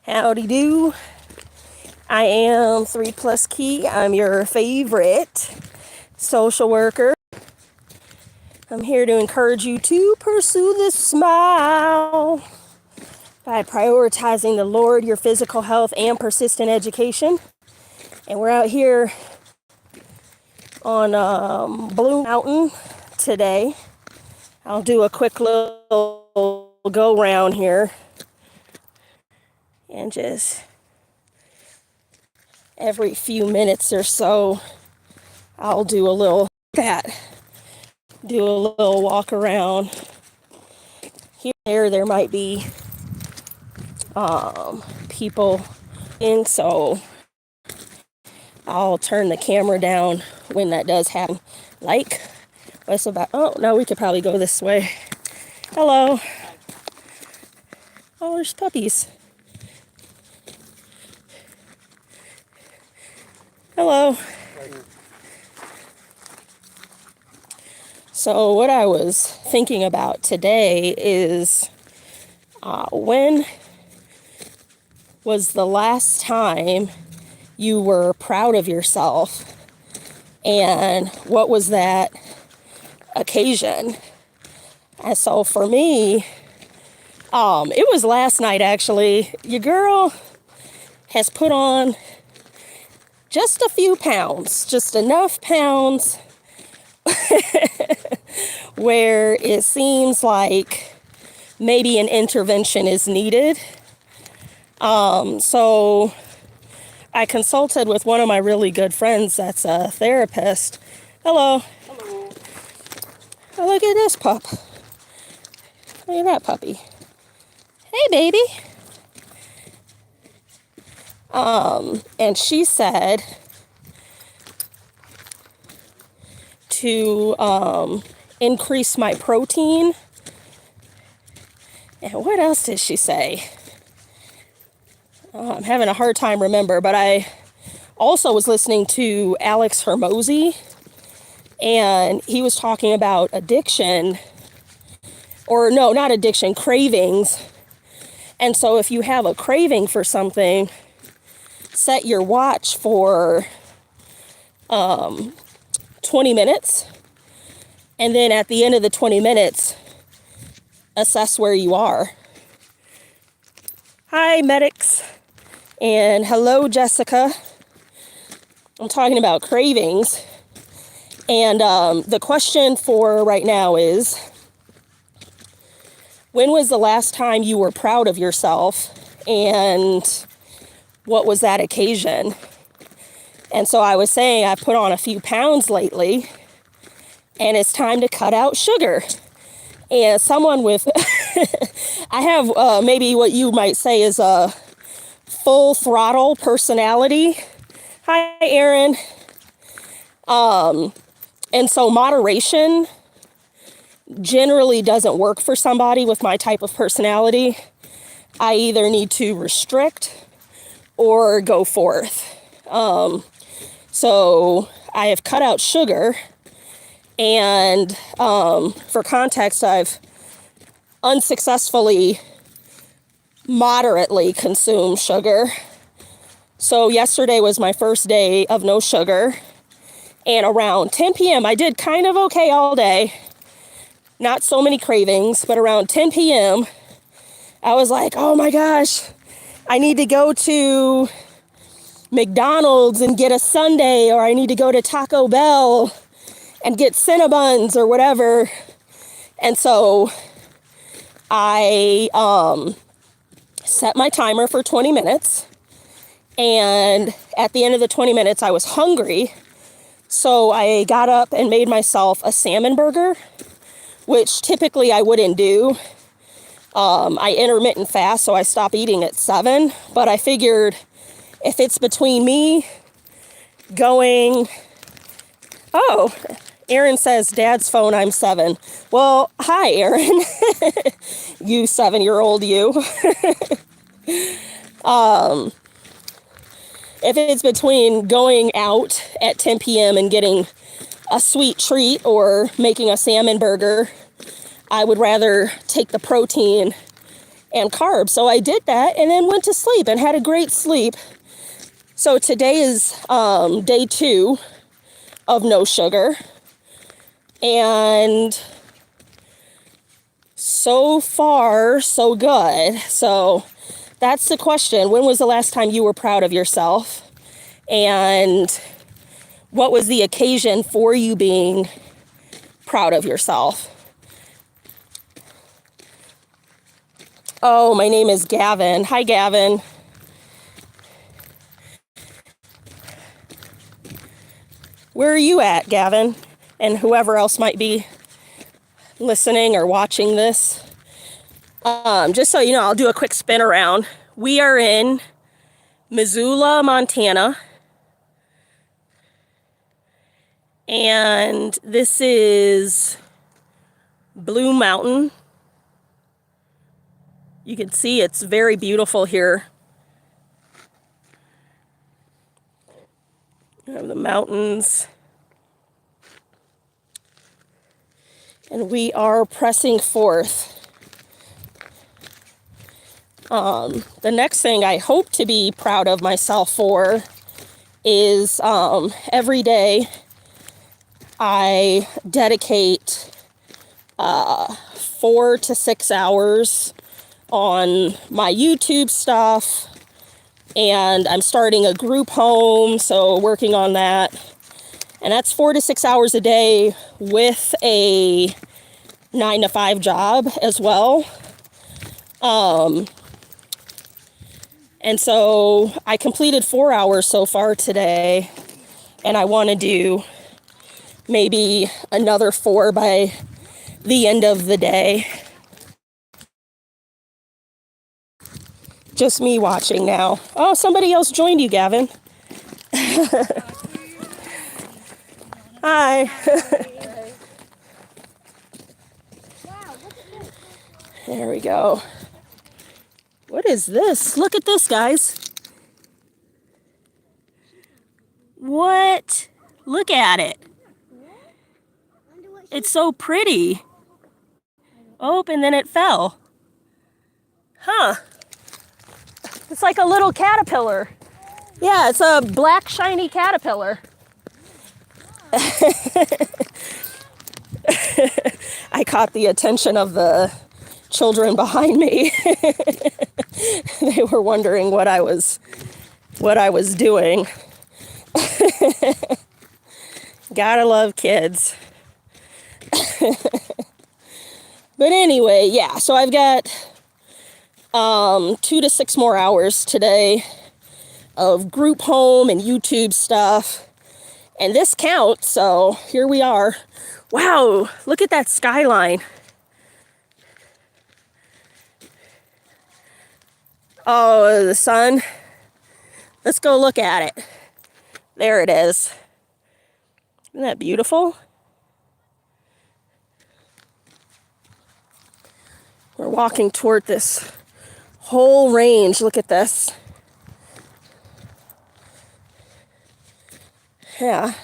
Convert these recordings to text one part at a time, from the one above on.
Howdy do. I am 3+Kei. I'm your favorite social worker. I'm here to encourage you to pursue the smile by prioritizing the Lord, your physical health, and persistent education. And we're out here on Blue Mountain today. I'll do a quick little go round here and just every few minutes or so I'll do a little walk around. Here there might be people in, so I'll turn the camera down when that does happen. Oh no, we could probably go this way. Hello. Oh, there's puppies. Hello. So what I was thinking about today is when was the last time you were proud of yourself, and what was that occasion? And so for me, it was last night actually. Your girl has put on just a few pounds, just enough pounds where it seems like maybe an intervention is needed. So I consulted with one of my really good friends that's a therapist. Hello. Hello. Oh, look at this pup. Look at that puppy. Hey, baby. And she said to increase my protein. And what else did she say? I'm having a hard time remember, but I also was listening to Alex Hermosi, and he was talking about addiction, or no, not addiction, cravings. And so if you have a craving for something, set your watch for 20 minutes, and then at the end of the 20 minutes, assess where you are. Hi, medics, and hello, Jessica. I'm talking about cravings, and the question for right now is, when was the last time you were proud of yourself, and what was that occasion? And so I was saying I put on a few pounds lately, and it's time to cut out sugar. And someone with, I have maybe what you might say is a full throttle personality. Hi, Aaron. And so moderation generally doesn't work for somebody with my type of personality. I either need to restrict or go forth. So I have cut out sugar, and for context, I've unsuccessfully moderately consumed sugar. So yesterday was my first day of no sugar, and around 10 p.m. I did kind of okay all day, not so many cravings, but around 10 p.m. I was like, oh my gosh, I need to go to McDonald's and get a sundae, or I need to go to Taco Bell and get Cinnabons or whatever. And so I set my timer for 20 minutes, and at the end of the 20 minutes I was hungry, so I got up and made myself a salmon burger, which typically I wouldn't do. I intermittent fast, so I stop eating at 7, but I figured if it's between me going, oh, Aaron says, Dad's phone, I'm 7. Well, hi, Aaron. You 7-year-old you. If it's between going out at 10 p.m. and getting a sweet treat or making a salmon burger, I would rather take the protein and carbs. So I did that and then went to sleep and had a great sleep. So today is day 2 of no sugar. And so far, so good. So that's the question. When was the last time you were proud of yourself? And what was the occasion for you being proud of yourself? Oh, my name is Gavin. Hi, Gavin. Where are you at, Gavin? And whoever else might be listening or watching this. Just so you know, I'll do a quick spin around. We are in Missoula, Montana. And this is Blue Mountain. You can see it's very beautiful here. You have the mountains. And we are pressing forth. The next thing I hope to be proud of myself for is every day I dedicate 4 to 6 hours on my YouTube stuff, and I'm starting a group home, so working on that. And that's 4 to 6 hours a day with a 9 to 5 job as well. And so I completed 4 hours so far today, and I want to do maybe another 4 by the end of the day. Just me watching now. Oh, somebody else joined you, Gavin. Hi. There we go. What is this? Look at this, guys. What? Look at it. It's so pretty. Oh, and then it fell. Huh. It's like a little caterpillar. Yeah, it's a black shiny caterpillar. I caught the attention of the children behind me. They were wondering what I was doing. Gotta love kids. But anyway, yeah, so I've got 2 to 6 more hours today of group home and YouTube stuff. And this counts, so here we are. Wow, look at that skyline. Oh, the sun. Let's go look at it. There it is. Isn't that beautiful? We're walking toward this whole range. Look at this. Yeah.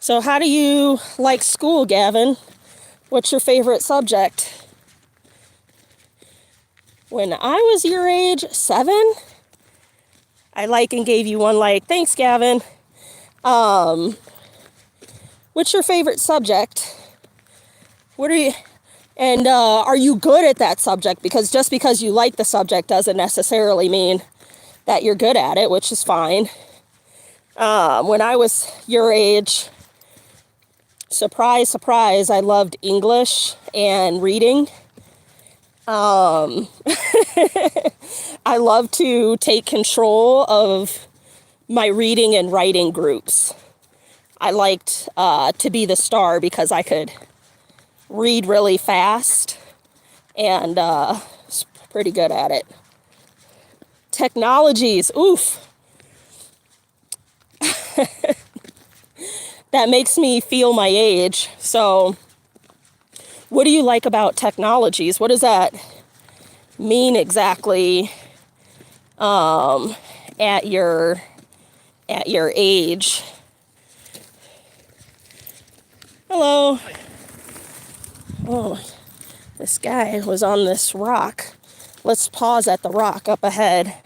So how do you like school, Gavin? What's your favorite subject? When I was your age, 7, I like and gave you one like. Thanks, Gavin. What's your favorite subject? What are you... And are you good at that subject? Because just because you like the subject doesn't necessarily mean that you're good at it, which is fine. When I was your age, surprise, surprise, I loved English and reading. I love to take control of my reading and writing groups. I liked to be the star because I could read really fast and was pretty good at it. Technologies, oof. That makes me feel my age. So what do you like about technologies? What does that mean exactly at your age? Hello. Oh, this guy was on this rock Let's pause at the rock up ahead.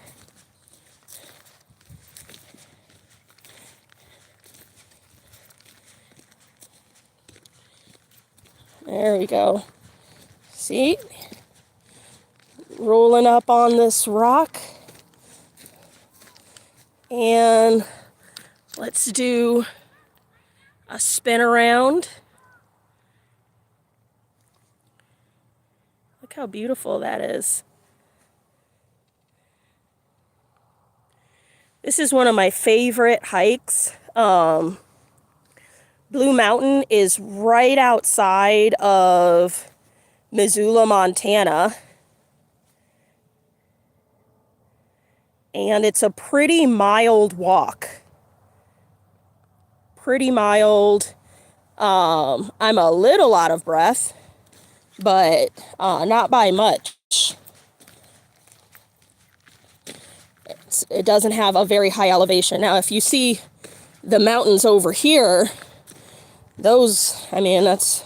There we go. See? Rolling up on this rock. And let's do a spin around. Look how beautiful that is. This is one of my favorite hikes. Blue Mountain is right outside of Missoula, Montana. And it's a pretty mild walk. Pretty mild. I'm a little out of breath, but not by much. It doesn't have a very high elevation. Now, if you see the mountains over here, those, I mean, that's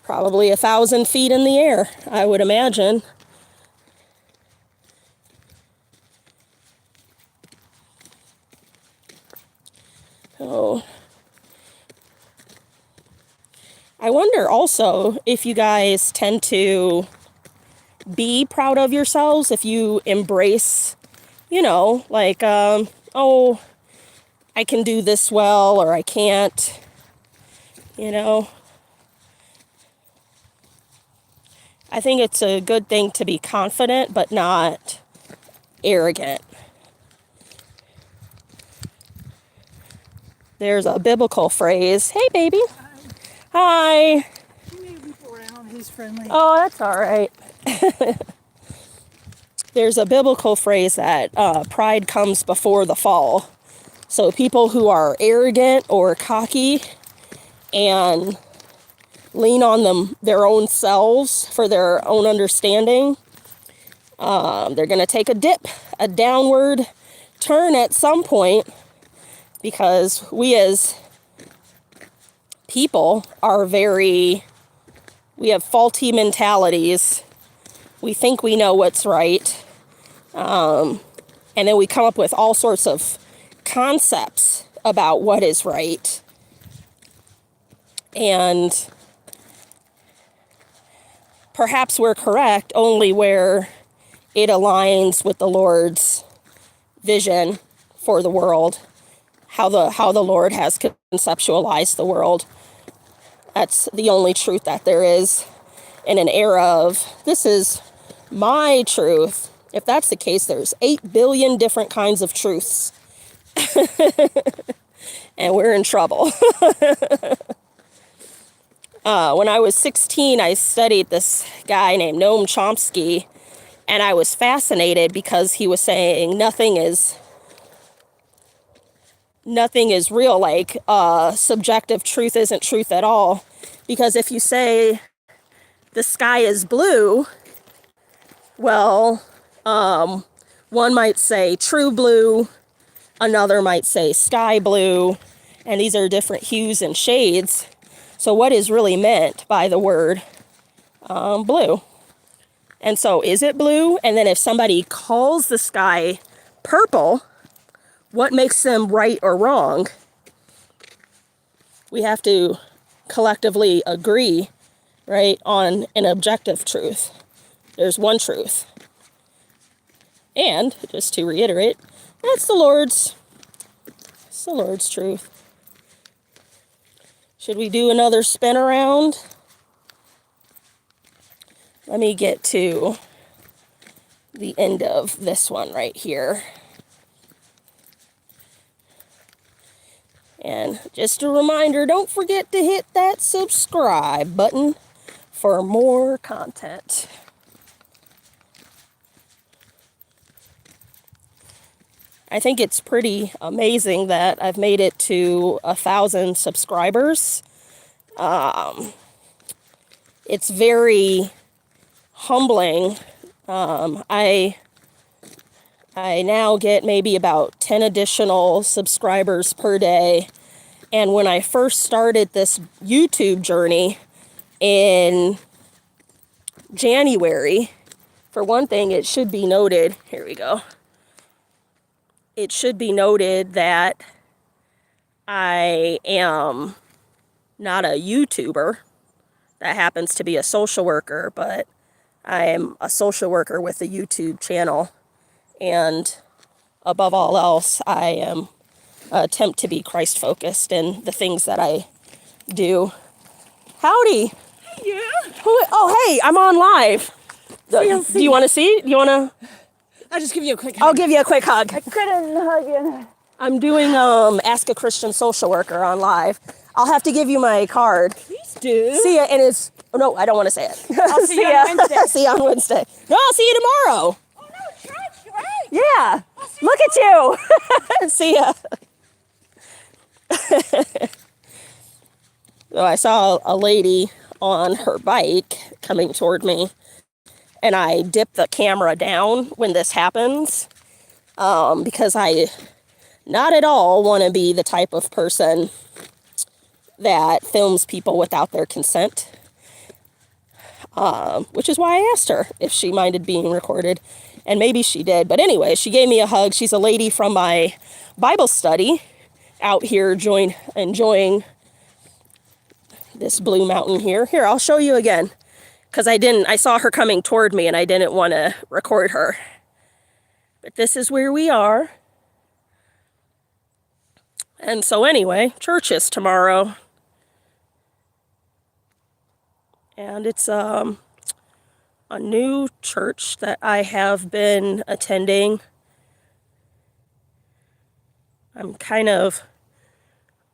probably 1,000 feet in the air, I would imagine. Oh. I wonder also if you guys tend to be proud of yourselves, if you embrace, you know, like, oh, I can do this well, or I can't, you know. I think it's a good thing to be confident, but not arrogant. There's a biblical phrase. Hey, baby. Hi. He made me go around. He's friendly. Oh, that's all right. There's a biblical phrase that pride comes before the fall. So people who are arrogant or cocky and lean on their own selves for their own understanding, they're going to take a dip, a downward turn at some point, because we as people are we have faulty mentalities. We think we know what's right. And then we come up with all sorts of concepts about what is right. And perhaps we're correct only where it aligns with the Lord's vision for the world, how the Lord has conceptualized the world. That's the only truth that there is in an era of, this is my truth. If that's the case, there's 8 billion different kinds of truths. And we're in trouble. When I was 16, I studied this guy named Noam Chomsky, and I was fascinated because he was saying nothing is real, like subjective truth isn't truth at all. Because if you say the sky is blue, well, one might say true blue, another might say sky blue, and these are different hues and shades. So what is really meant by the word blue? And so is it blue? And then if somebody calls the sky purple, what makes them right or wrong? We have to collectively agree, right, on an objective truth. There's one truth. And, just to reiterate, it's the Lord's truth. Should we do another spin around? Let me get to the end of this one right here. And just a reminder, don't forget to hit that subscribe button for more content. I think it's pretty amazing that I've made it to 1,000 subscribers. It's very humbling. I now get maybe about 10 additional subscribers per day. And when I first started this YouTube journey in January For one thing, it should be noted, here we go. It should be noted that I am not a YouTuber that happens to be a social worker, but I am a social worker with a YouTube channel. And above all else, I am attempt to be Christ-focused in the things that I do. Howdy. Yeah. Oh, hey, I'm on live. Do you want to see? Do you want to? I'll just give you a quick hug. I'll give you a quick hug. I couldn't hug you. I'm doing Ask a Christian Social Worker on live. I'll have to give you my card. Please do. See ya, and it's... Oh, no, I don't want to say it. I'll see you on Wednesday. See you on Wednesday. No, I'll see you tomorrow. Oh, no, church, right? Yeah. Look at you. See ya. So I saw a lady on her bike coming toward me, and I dip the camera down when this happens because I not at all want to be the type of person that films people without their consent, which is why I asked her if she minded being recorded, and maybe she did. But anyway, she gave me a hug. She's a lady from my Bible study out here enjoying this blue mountain here. Here, I'll show you again, because I saw her coming toward me and I didn't want to record her. But this is where we are. And so anyway, church is tomorrow. And it's a new church that I have been attending. I'm kind of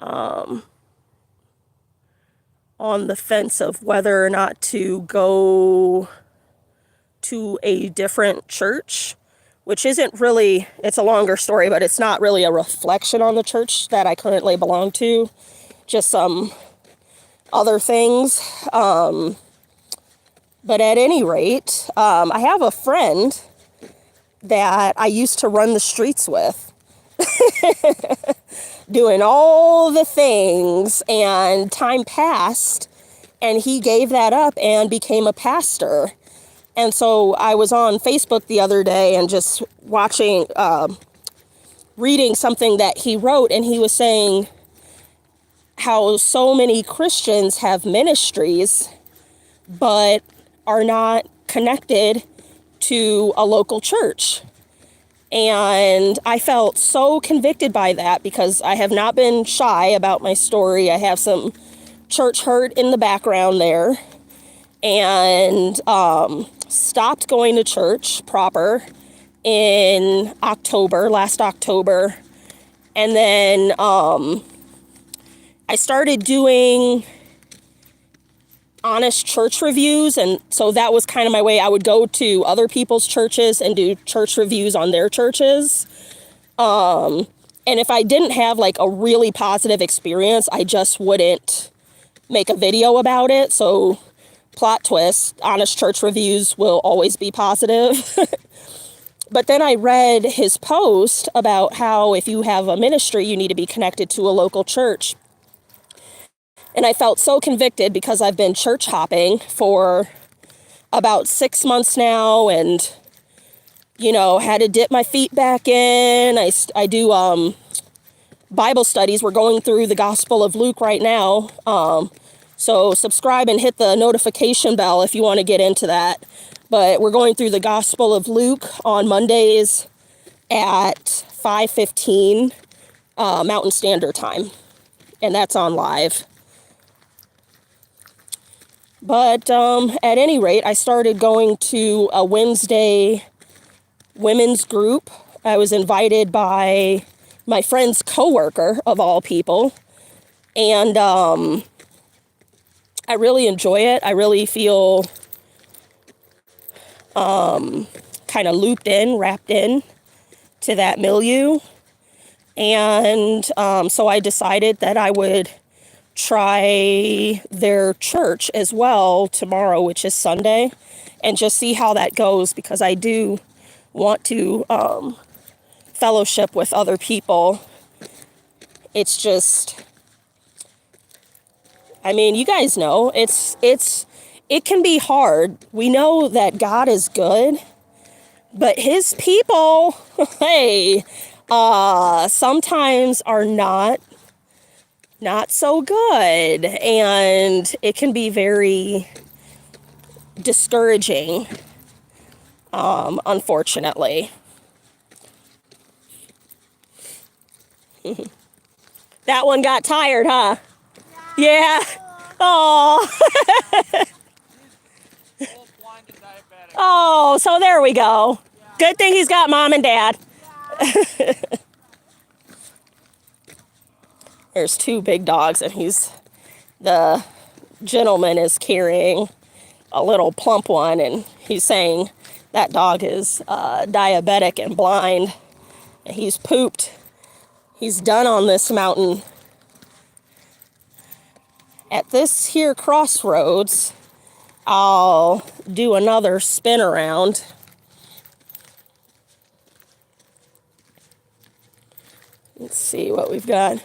on the fence of whether or not to go to a different church, which isn't really, it's a longer story, but it's not really a reflection on the church that I currently belong to, just some other things. But at any rate, I have a friend that I used to run the streets with, doing all the things, and time passed and he gave that up and became a pastor. And so I was on Facebook the other day and just reading something that he wrote, and he was saying how so many Christians have ministries but are not connected to a local church. And I felt so convicted by that because I have not been shy about my story. I have some church hurt in the background there, and stopped going to church proper in last October. And then I started doing honest church reviews, and so that was kind of my way. I would go to other people's churches and do church reviews on their churches, and if I didn't have like a really positive experience, I just wouldn't make a video about it. So plot twist, honest church reviews will always be positive. But then I read his post about how if you have a ministry, you need to be connected to a local church. And I felt so convicted because I've been church hopping for about 6 months now, and, had to dip my feet back in. I do Bible studies. We're going through the Gospel of Luke right now. So subscribe and hit the notification bell if you want to get into that. But we're going through the Gospel of Luke on Mondays at 5:15 Mountain Standard Time. And that's on live. But at any rate, I started going to a Wednesday women's group. I was invited by my friend's coworker, of all people. And I really enjoy it. I really feel kind of wrapped in to that milieu. And so I decided that I would try their church as well tomorrow, which is Sunday, and just see how that goes, because I do want to fellowship with other people. It's just, you guys know, it's it can be hard. We know that God is good, but his people, hey, sometimes are not so good, and it can be very discouraging, unfortunately. That one got tired, huh? Yeah. Oh. Oh, so there we go. Good thing he's got mom and dad. There's two big dogs, and the gentleman is carrying a little plump one, and he's saying that dog is diabetic and blind. And he's pooped. He's done on this mountain. At this here crossroads, I'll do another spin around. Let's see what we've got.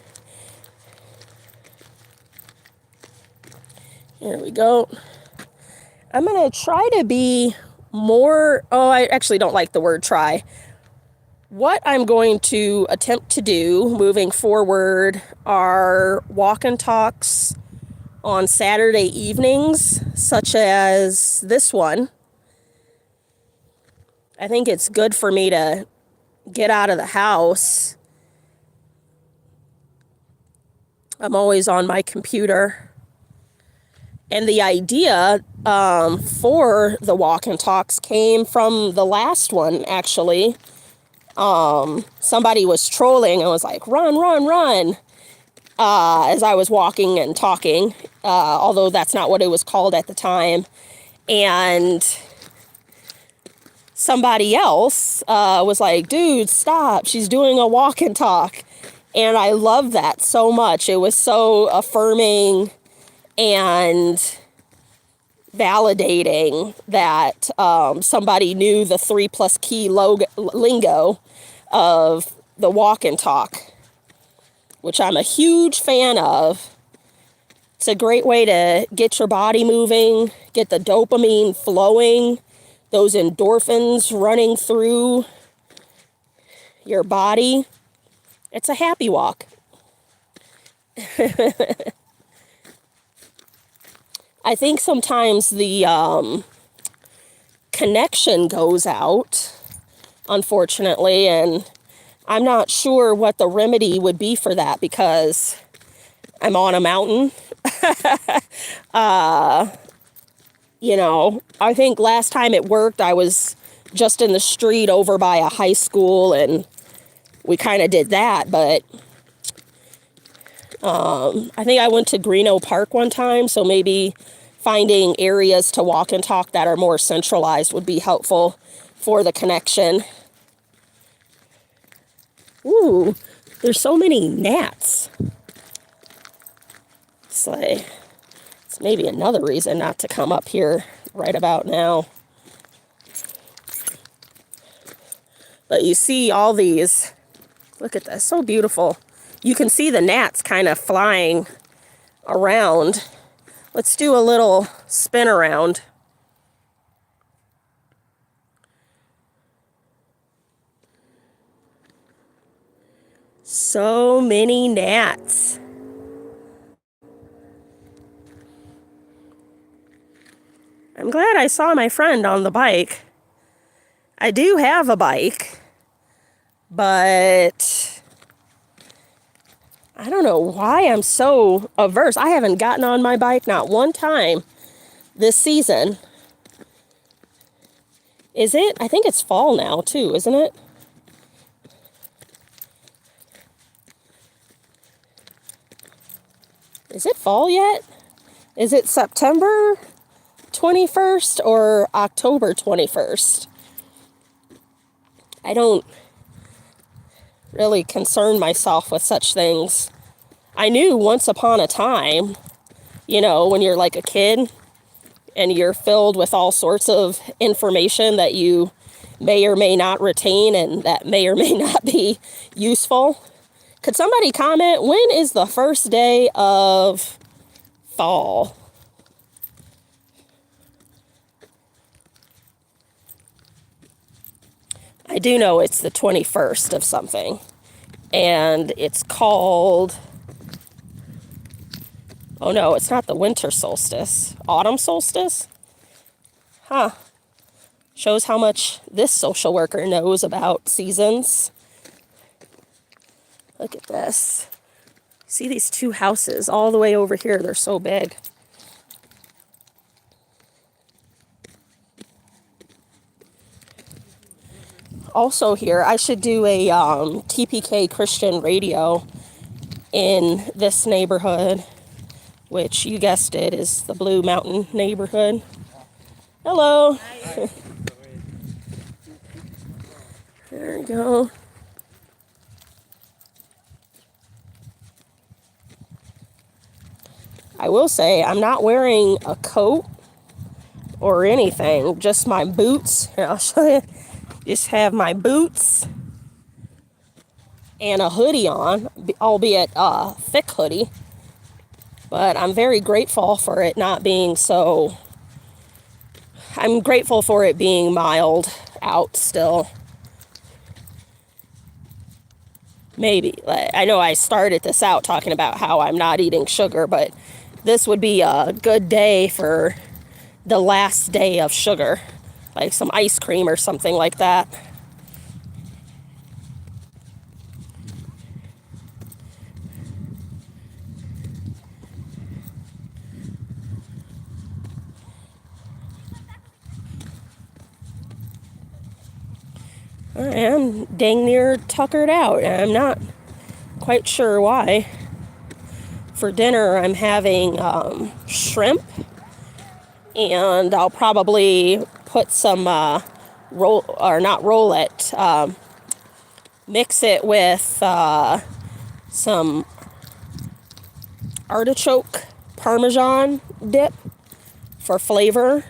Here we go. I'm going to try to be more... Oh, I actually don't like the word try. What I'm going to attempt to do moving forward are walk and talks on Saturday evenings, such as this one. I think it's good for me to get out of the house. I'm always on my computer. And the idea for the walk and talks came from the last one, actually. Somebody was trolling and was like, run, run, run, as I was walking and talking, although that's not what it was called at the time. And somebody else was like, dude, stop, she's doing a walk and talk. And I love that so much. It was so affirming and validating that somebody knew the 3+Kei lingo of the walk and talk, which I'm a huge fan of. It's a great way to get your body moving, get the dopamine flowing, those endorphins running through your body. It's a happy walk. I think sometimes the connection goes out, unfortunately, and I'm not sure what the remedy would be for that because I'm on a mountain. I think last time it worked, I was just in the street over by a high school, and we kind of did that, but I think I went to Greeno Park one time, so maybe finding areas to walk and talk that are more centralized would be helpful for the connection. Ooh, there's so many gnats. It's maybe another reason not to come up here right about now. But you see all these, look at this, so beautiful. You can see the gnats kind of flying around. Let's do a little spin around. So many gnats. I'm glad I saw my friend on the bike. I do have a bike, but I don't know why I'm so averse. I haven't gotten on my bike not one time this season. Is it? I think it's fall now too, isn't it? Is it fall yet? Is it September 21st or October 21st? I don't really concern myself with such things. I knew once upon a time, when you're like a kid and you're filled with all sorts of information that you may or may not retain and that may or may not be useful. Could somebody comment, when is the first day of fall? I do know it's the 21st of something. And it's called... Oh no, it's not the winter solstice. Autumn solstice? Huh. Shows how much this social worker knows about seasons. Look at this. See these two houses all the way over here. They're so big. Also here, I should do a TPK Christian radio in this neighborhood, which you guessed it is the Blue Mountain neighborhood. Hello. There we go. I will say I'm not wearing a coat or anything, just my boots. Here, I'll show you. Just have my boots and a hoodie on, albeit a thick hoodie. But I'm very grateful for it not being so... I'm grateful for it being mild out still. Maybe. I know I started this out talking about how I'm not eating sugar, but this would be a good day for the last day of sugar. Like some ice cream or something like that. I am dang near tuckered out. I'm not quite sure why. For dinner, I'm having shrimp, and I'll probably put some mix it with some artichoke Parmesan dip for flavor,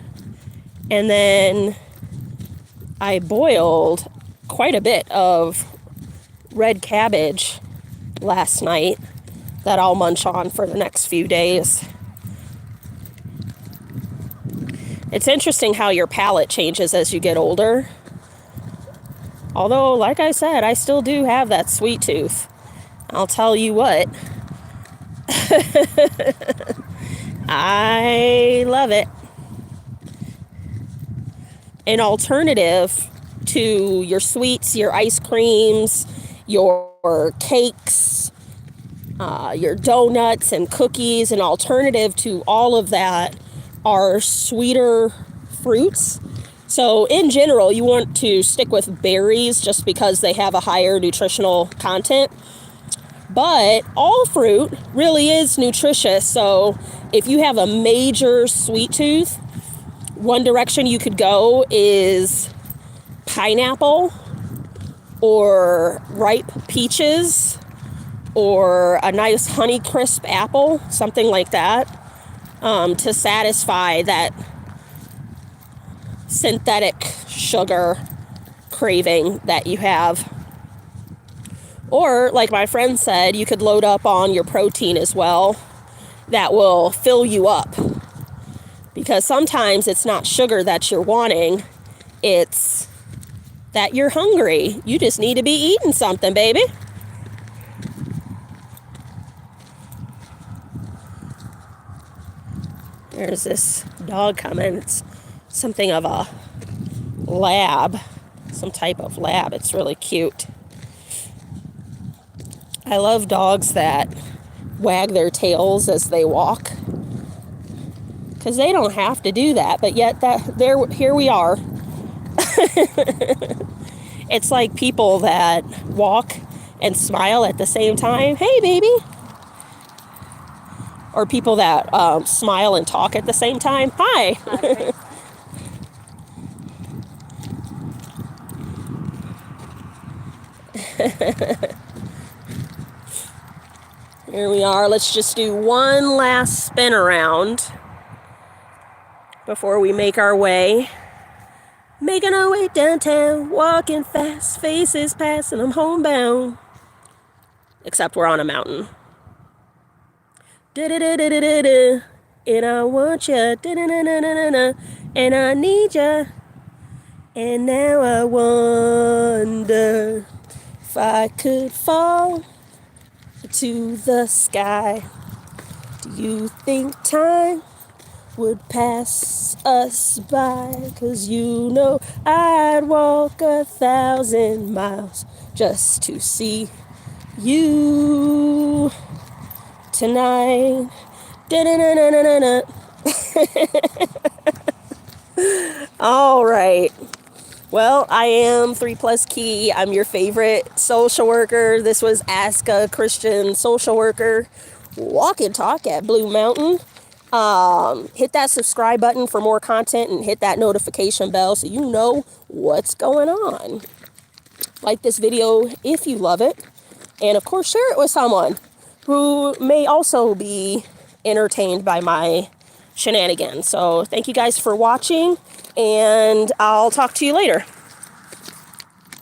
and then I boiled quite a bit of red cabbage last night that I'll munch on for the next few days. It's interesting how your palate changes as you get older. Although, like I said, I still do have that sweet tooth. I'll tell you what. I love it. An alternative to your sweets, your ice creams, your cakes, your donuts and cookies, an alternative to all of that are sweeter fruits. So in general, you want to stick with berries just because they have a higher nutritional content. But all fruit really is nutritious. So if you have a major sweet tooth, one direction you could go is pineapple or ripe peaches or a nice Honeycrisp apple, something like that, to satisfy that synthetic sugar craving that you have. Or, like my friend said, you could load up on your protein as well. That will fill you up. Because sometimes it's not sugar that you're wanting, it's that you're hungry. You just need to be eating something, baby. There's this dog coming. It's something of a lab, some type of lab. It's really cute. I love dogs that wag their tails as they walk, because they don't have to do that, but yet here we are. It's like people that walk and smile at the same time. Hey, baby. Or people that smile and talk at the same time. Hi. Here we are. Let's just do one last spin around before we make our way. Making our way downtown, walking fast, faces passing, I'm homebound. Except we're on a mountain. Da-da-da-da-da-da, and I want ya, da-da-da-da-da-da, and I need ya. And now I wonder if I could fall to the sky. Do you think time would pass us by? 'Cause you know I'd walk 1,000 miles just to see you tonight. Da-da-da-da-da-da. All right. Well, I am 3+Kei. I'm your favorite social worker. This was Ask a Christian Social Worker Walk and Talk at Blue Mountain. Hit that subscribe button for more content and hit that notification bell so you know what's going on. Like this video if you love it. And of course, share it with someone who may also be entertained by my shenanigans. So thank you guys for watching, and I'll talk to you later.